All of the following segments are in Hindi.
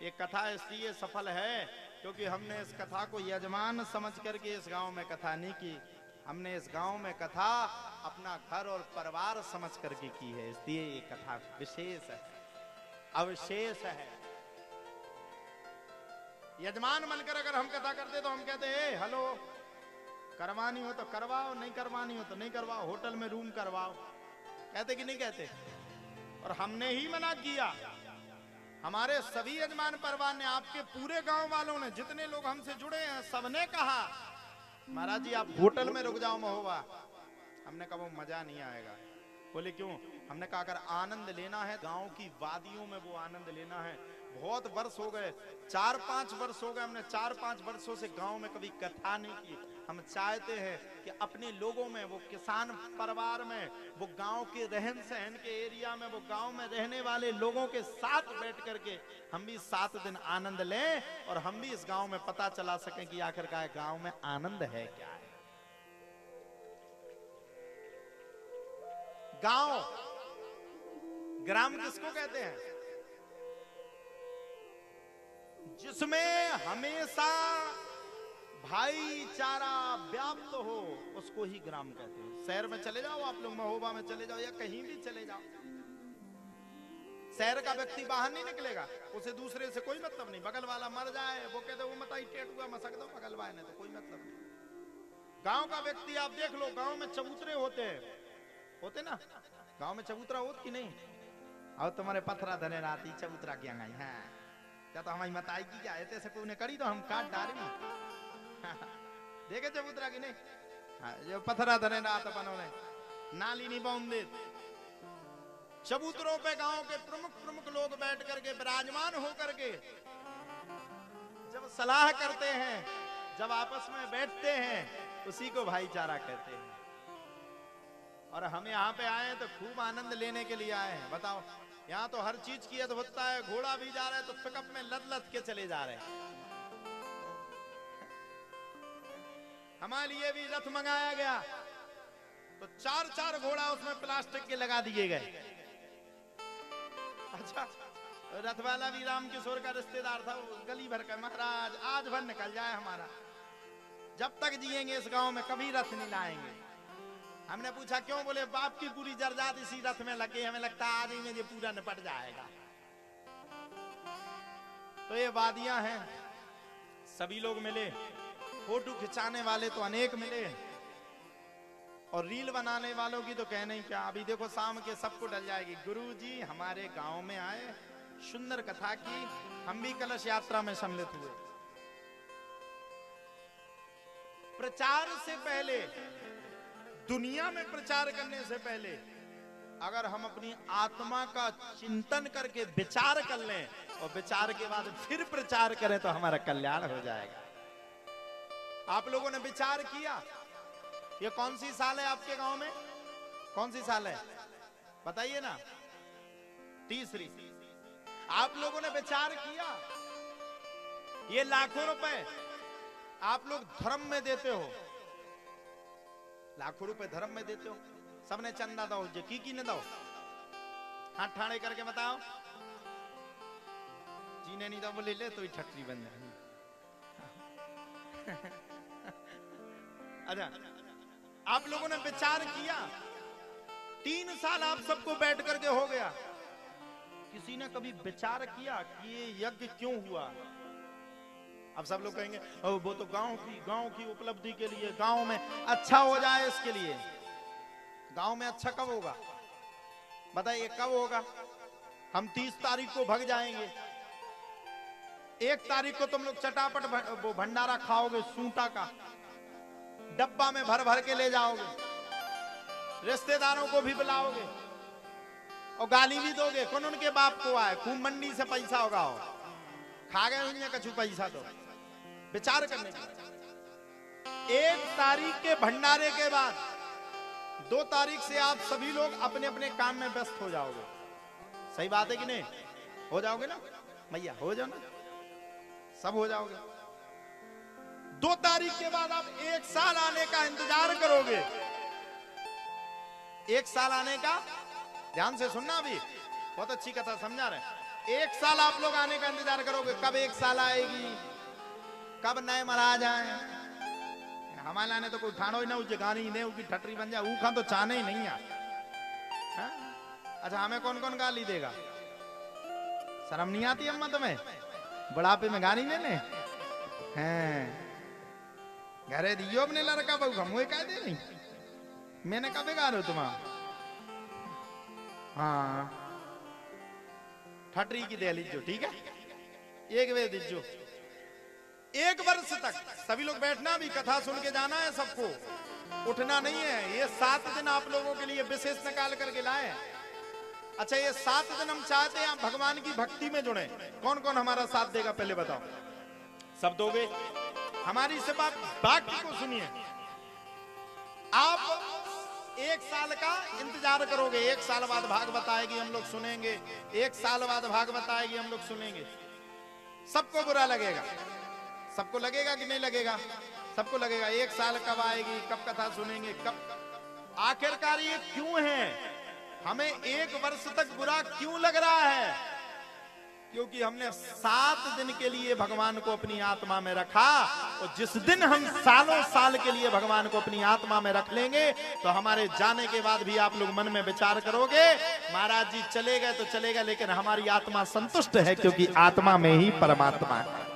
ये कथा इसलिए सफल है क्योंकि हमने इस कथा को यजमान समझ करके इस गांव में कथा नहीं की, हमने इस गांव में कथा अपना घर और परिवार समझ करके की है, इसलिए ये कथा विशेष है, अविशेष है। यजमान बनकर अगर हम कथा करते तो हम कहते हैं हेलो, करवानी हो तो करवाओ, नहीं करवानी हो तो नहीं करवाओ, होटल में रूम करवाओ, कहते कि नहीं कहते? और हमने ही मना किया, हमारे सभी यजमान परिवार ने, आपके पूरे गांव वालों ने, जितने लोग हमसे जुड़े हैं, सबने कहा महाराज जी आप होटल में रुक जाओ महोबा। हमने कहा वो मजा नहीं आएगा। बोले क्यों? हमने कहा अगर आनंद लेना है गांव की वादियों में, वो आनंद लेना है। बहुत वर्ष हो गए, 4-5 वर्ष हो गए, हमने 4-5 वर्षों से गांव में कभी कथा नहीं की। हम चाहते हैं कि अपने लोगों में, वो किसान परिवार में, वो गांव के रहन सहन के एरिया में, वो गांव में रहने वाले लोगों के साथ बैठ करके हम भी 7 दिन आनंद लें और हम भी इस गांव में पता चला सकें कि आखिरकार गांव में आनंद है क्या है। गांव, ग्राम किसको कहते हैं? जिसमें हमेशा भाईचारा व्याप्त हो, उसको ही ग्राम कहते हैं। शहर में चले जाओ आप लोग, महोबा में चले जाओ या कहीं भी चले जाओ, शहर का व्यक्ति बाहर नहीं निकलेगा, उसे दूसरे से कोई मतलब नहीं। बगल वाला मर जाए वो कहते वो मताई टेट हुआ मसक दो बगल वाले ने, तो कोई मतलब नहीं। गांव का व्यक्ति आप देख लो, गांव में चबूतरे होते ना, गांव में चबूतरा होत कि नहीं? और तुम्हारे पथरा धने राती चबूतरा क्या गई है क्या? तो हमारी मताई की क्या है, ऐसे कोई करी तो हम काट डाले देखे चबूतरा की नहीं? हाँ, जो पथरा धने रात अपनों ने नाली नहीं बांधे। चबूतरों पे गांव के प्रमुख लोग बैठ करके, विराजमान होकर के जब सलाह करते हैं, जब आपस में बैठते हैं, उसी को भाईचारा कहते हैं। और हम यहाँ पे आए तो खूब आनंद लेने के लिए आए हैं। बताओ, यहाँ तो हर चीज की अद्भुतता है। घोड़ा भी जा रहा है तो पिकअप में लद के चले जा रहे हैं। हमारे लिए भी रथ मंगाया गया तो 4-4 घोड़ा उसमें प्लास्टिक के लगा दिए गए। अच्छा, रथ वाला भी राम किशोर का रिश्तेदार था, गली भर का, महाराज आज भर निकल जाए हमारा, जब तक जिएंगे इस गांव में कभी रथ नहीं लाएंगे। हमने पूछा क्यों? बोले बाप की पूरी जरजात इसी रथ में लगे, हमें लगता है आज ही में ये पूरा निपट जाएगा। तो ये वादियां हैं, सभी लोग मिले, फोटो खिंचाने वाले तो अनेक मिले और रील बनाने वालों की तो कहने ही क्या। अभी देखो शाम के सबको डल जाएगी, गुरुजी हमारे गांव में आए, सुंदर कथा की, हम भी कलश यात्रा में सम्मिलित हुए। प्रचार से पहले, दुनिया में प्रचार करने से पहले अगर हम अपनी आत्मा का चिंतन करके विचार कर लें और विचार के बाद फिर प्रचार करें तो हमारा कल्याण हो जाएगा। आप लोगों ने विचार किया, ये कौन सी साल है आपके गांव में? कौन सी साल है बताइए ना? तीसरी। आप लोगों ने विचार किया, ये लाखों रुपए आप लोग धर्म में देते हो, लाखों रुपए धर्म में देते हो, सबने चंदा दो, जो की ने दो, हाथ ठाणे करके बताओ। जीने नहीं दो बोले ले तो ही ठट्टी बन जाए। अच्छा, आप लोगों ने विचार किया, 3 साल आप सबको बैठ करके हो गया, किसी ने कभी विचार किया कि ये यज्ञ क्यों हुआ? अब सब लोग कहेंगे वो तो गांव की उपलब्धि के लिए, गांव में अच्छा हो जाए इसके लिए। गांव में अच्छा कब होगा बताइए? कब होगा? हम 30 तारीख को भग जाएंगे, 1 तारीख को तुम लोग चटापट वो भंडारा खाओगे, सूटा का डब्बा में भर भर के ले जाओगे, रिश्तेदारों को भी बुलाओगे और गाली भी दोगे। कौन उनके बाप को आए, खूब मंडी से पैसा होगा, खा गए उन्हें कछु पैसा दो। विचार करने के 1 तारीख के भंडारे के बाद 2 तारीख से आप सभी लोग अपने अपने काम में व्यस्त हो जाओगे। सही बात है कि नहीं? हो जाओगे ना भैया? हो जाओ ना, सब हो जाओगे। 2 तारीख के बाद आप 1 साल आने का इंतजार करोगे। 1 साल आने का, ध्यान से सुनना, अभी बहुत अच्छी कथा समझा रहे हैं। एक साल आप लोग आने का इंतजार करोगे, कब एक साल आएगी, कब नए महाराज आए। हमारे ने तो कोई ठाणो ही ना उस गानी ने उसकी ठटरी बन जाए, ऊखा तो चाहने ही नहीं यार। अच्छा हमें कौन कौन गाली देगा? शर्म नहीं आती अम्मा तुम्हें? बुढ़ापे में गानी देने हैं? घरे दियो अपने लड़का बहू हम कह दे नहीं, मैंने कभी गा रहे हो तुम्हारा? हाँ ठटरी की दे लीजिए, ठीक है, एक वे दीजियो। एक वर्ष तक सभी लोग बैठना, भी कथा सुन के जाना है सबको, उठना नहीं है। ये 7 दिन आप लोगों के लिए विशेष निकाल करके लाए। अच्छा ये 7 दिन हम चाहते हैं आप भगवान की भक्ति में जुड़े। कौन कौन हमारा साथ देगा पहले बताओ? सब दोगे? हमारी सिर्फ आप वाक्य को सुनिए। आप 1 साल का इंतजार करोगे, 1 साल बाद भागवत आएगी हम लोग सुनेंगे, 1 साल बाद भागवत आएगी हम लोग सुनेंगे। सबको बुरा लगेगा, सबको लगेगा कि नहीं लगेगा? सबको लगेगा। 1 साल कब आएगी, कब कथा सुनेंगे, कब? आखिरकार ये क्यों है? हमें 1 वर्ष तक बुरा क्यों लग रहा है? क्योंकि हमने 7 दिन के लिए भगवान को अपनी आत्मा में रखा, और जिस दिन हम सालों साल के लिए भगवान को अपनी आत्मा में रख लेंगे तो हमारे जाने के बाद भी आप लोग मन में विचार करोगे महाराज जी चले गए तो चले गए, लेकिन हमारी आत्मा संतुष्ट है क्योंकि आत्मा में ही परमात्मा है।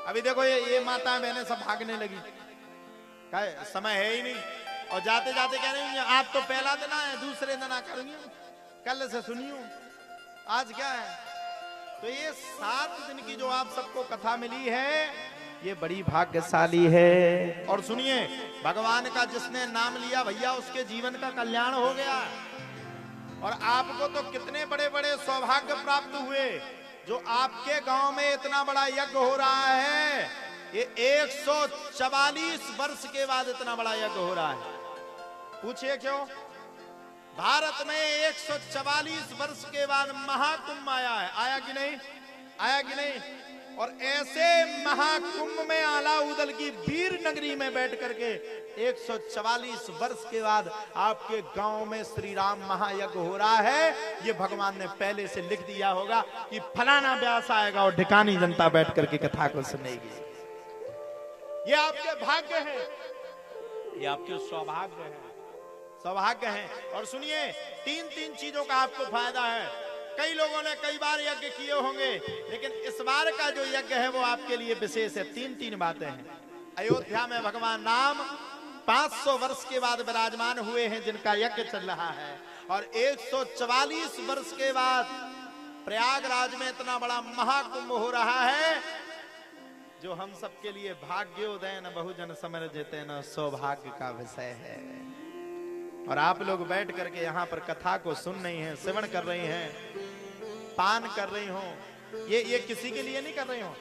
अभी देखो ये माता बहनें सब भागने लगी, समय है ही नहीं, और जाते जाते कह रही हैं आज तो पहला दिन है, दूसरे दिन आ करूंगी, कल से सुनियो आज क्या है। तो ये 7 दिन की जो आप सबको कथा मिली है ये बड़ी भाग्यशाली है। और सुनिए भगवान का जिसने नाम लिया भैया उसके जीवन का कल्याण हो गया। और आपको तो कितने बड़े बड़े सौभाग्य प्राप्त हुए, जो आपके गांव में इतना बड़ा यज्ञ हो रहा है। ये 144 वर्ष के बाद इतना बड़ा यज्ञ हो रहा है। पूछिए क्यों? भारत में 144 वर्ष के बाद महाकुंभ आया है, आया कि नहीं? आया कि नहीं? और ऐसे महाकुंभ में आलाउदल की वीर नगरी में बैठ करके 144 वर्ष के बाद आपके गांव में श्री राम महायज्ञ हो रहा है। ये भगवान ने पहले से लिख दिया होगा कि फलाना व्यास आएगा और ढिकानी जनता बैठ करके कथा को सुनेगी। ये आपके भाग्य है, ये आपके सौभाग्य है, सौभाग्य है। और सुनिए 3 चीजों का आपको फायदा है। कई लोगों ने कई बार यज्ञ किए होंगे, लेकिन इस बार का जो यज्ञ है वो आपके लिए विशेष है। 3 बातें हैं। अयोध्या में भगवान राम 500 वर्ष के बाद विराजमान हुए हैं जिनका यज्ञ चल रहा है, और 144 वर्ष के बाद प्रयागराज में इतना बड़ा महाकुंभ हो रहा है जो हम सबके लिए भाग्योदय न बहुजन समर्जिते न सौभाग्य का विषय है। और आप लोग बैठ करके यहाँ पर कथा को सुन रही हैं, श्रवण कर रही हैं, पान कर रही हो, ये किसी के लिए नहीं कर रही हो,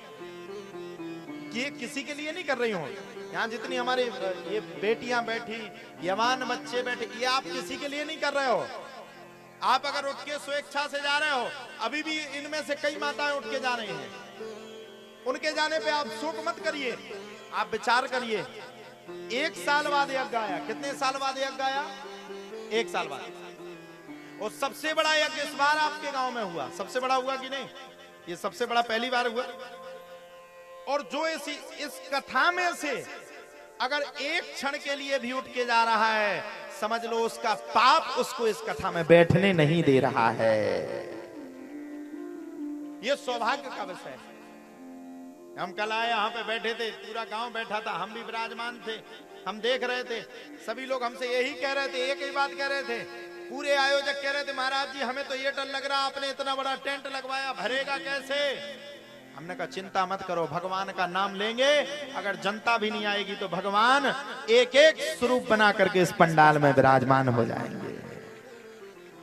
ये किसी के लिए नहीं कर रही हो। यहाँ जितनी हमारी ये बेटियां बैठी, जवान बच्चे बैठे, ये आप किसी के लिए नहीं कर रहे हो। आप अगर उठ के स्वेच्छा से जा रहे हो, अभी भी इनमें से कई माताएं उठ के जा रही हैं, उनके जाने पे आप शोक मत करिए, आप विचार करिए। 1 साल बाद यज्ञ आया। कितने साल बाद यज्ञ आया? 1 साल बाद। और सबसे बड़ा यज्ञ इस बार आपके गांव में हुआ। सबसे बड़ा हुआ कि नहीं? ये सबसे बड़ा पहली बार हुआ। और जो इस कथा में से अगर एक क्षण के लिए भी उठ के जा रहा है, समझ लो उसका पाप उसको इस कथा में बैठने नहीं दे रहा है। ये सौभाग्य का विषय है। हम कल आए, यहाँ पे बैठे थे, पूरा गांव बैठा था, हम भी विराजमान थे, हम देख रहे थे। सभी लोग हमसे यही कह रहे थे, एक ही बात कह रहे थे। पूरे आयोजक कह रहे थे महाराज जी हमें तो ये डर लग रहा, आपने इतना बड़ा टेंट लगवाया, भरेगा कैसे? हमने कहा चिंता मत करो, भगवान का नाम लेंगे, अगर जनता भी नहीं आएगी तो भगवान एक एक स्वरूप बना करके इस पंडाल में विराजमान हो जाएंगे।